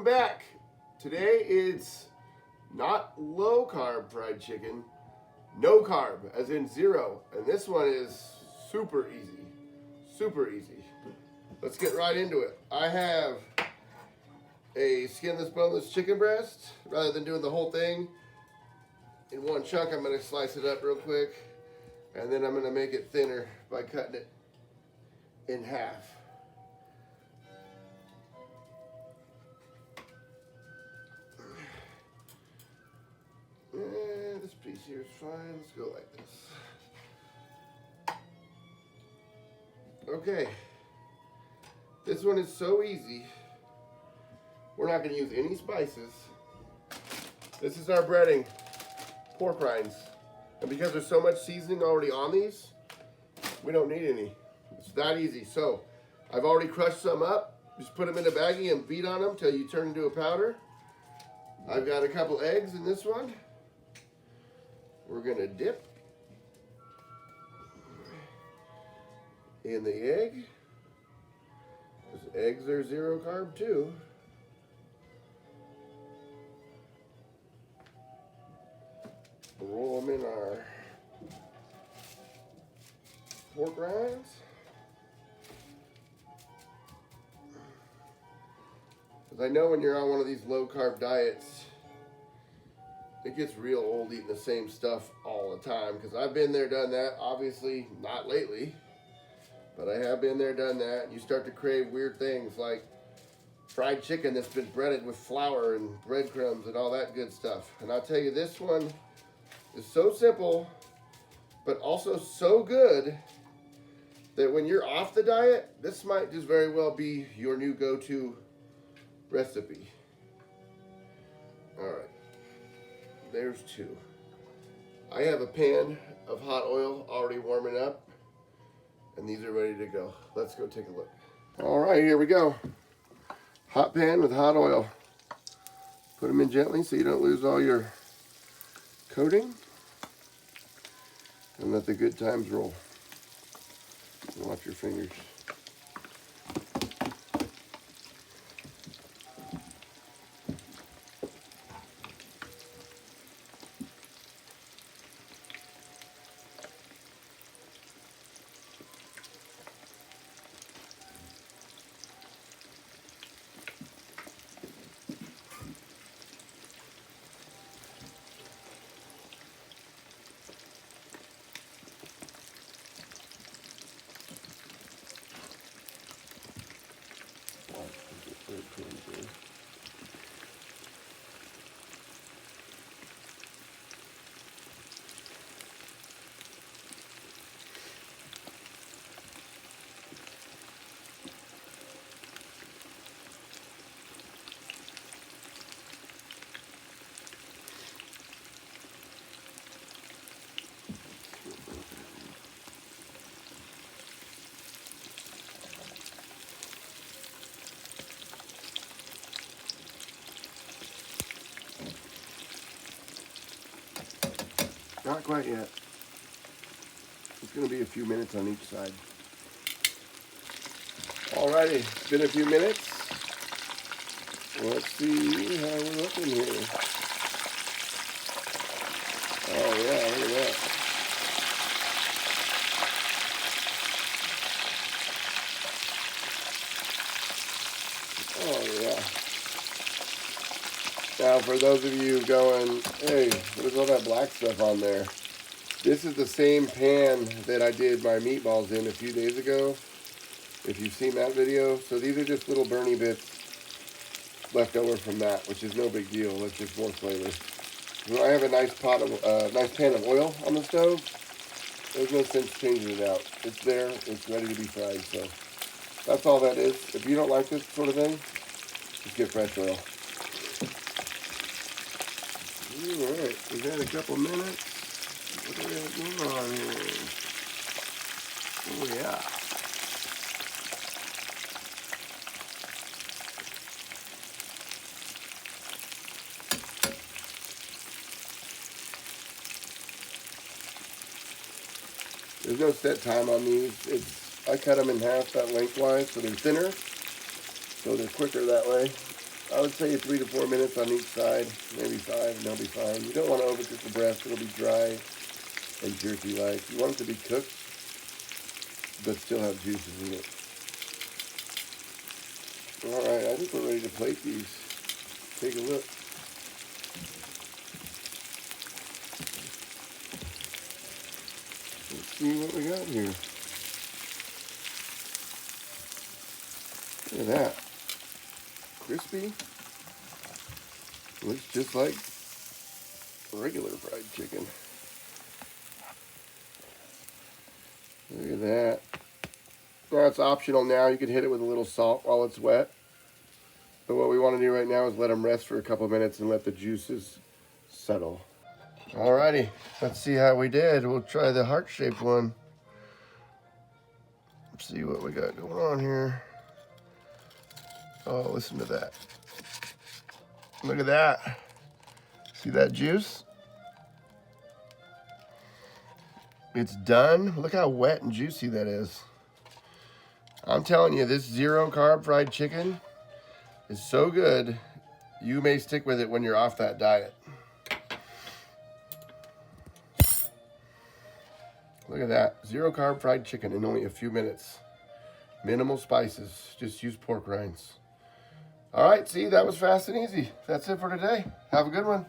welcome back. Today it's not low carb fried chicken, no carb, as in zero. And this one is super easy, super easy. Let's get right into it. I have a skinless, boneless chicken breast. Rather than doing the whole thing in one chunk, I'm gonna slice it up real quick. And then I'm gonna make it thinner by cutting it in half. This piece here is fine. Let's go like this. Okay. This one is so easy. We're not going to use any spices. This is our breading, pork rinds. And because there's so much seasoning already on these, we don't need any. It's that easy. So I've already crushed some up. Just put them in a baggie and beat on them till you turn into a powder. I've got a couple eggs in this one. We're gonna dip in the egg. Because eggs are zero carb too. Roll them in our pork rinds. Because I know when you're on one of these low carb diets, it gets real old eating the same stuff all the time. Because I've been there, done that. Obviously, not lately. But I have been there, done that. You start to crave weird things like fried chicken that's been breaded with flour and breadcrumbs and all that good stuff. And I'll tell you, this one is so simple, but also so good that when you're off the diet, this might just very well be your new go-to recipe. All right. There's two. I have a pan of hot oil already warming up, and these are ready to go. Let's go take a look. All right, here we go. Hot pan with hot oil. Put them in gently so you don't lose all your coating, and let the good times roll. Watch your fingers. Not quite yet. It's going to be a few minutes on each side. Alrighty, it's been a few minutes. Let's see how we're looking here. Oh yeah, look at that. Oh yeah. Now for those of you going, hey, what is all that black stuff on there? This is the same pan that I did my meatballs in a few days ago, if you've seen that video. So these are just little burny bits left over from that, which is no big deal. That's just more flavor. When I have a nice nice pan of oil on the stove, there's no sense changing it out. It's there, it's ready to be fried. So that's all that is. If you don't like this sort of thing, just get fresh oil. Alright, we've had a couple minutes. What do we have going on here? Oh yeah. There's no set time on these. I cut them in half that lengthwise so they're thinner, so they're quicker that way. I would say 3 to 4 minutes on each side, maybe 5, and they'll be fine. You don't want to overcook the breast; it'll be dry and jerky-like. You want it to be cooked, but still have juices in it. All right, I think we're ready to plate these. Take a look. Let's see what we got here. Look at that. Crispy. Looks just like regular fried chicken. Look at that. Now it's optional now. You can hit it with a little salt while it's wet. But what we want to do right now is let them rest for a couple minutes and let the juices settle. Alrighty, let's see how we did. We'll try the heart-shaped one. Let's see what we got going on here. Oh, listen to that. Look at that. See that juice? It's done. Look how wet and juicy that is. I'm telling you, this zero-carb fried chicken is so good, you may stick with it when you're off that diet. Look at that. Zero-carb fried chicken in only a few minutes. Minimal spices. Just use pork rinds. All right, see, that was fast and easy. That's it for today. Have a good one.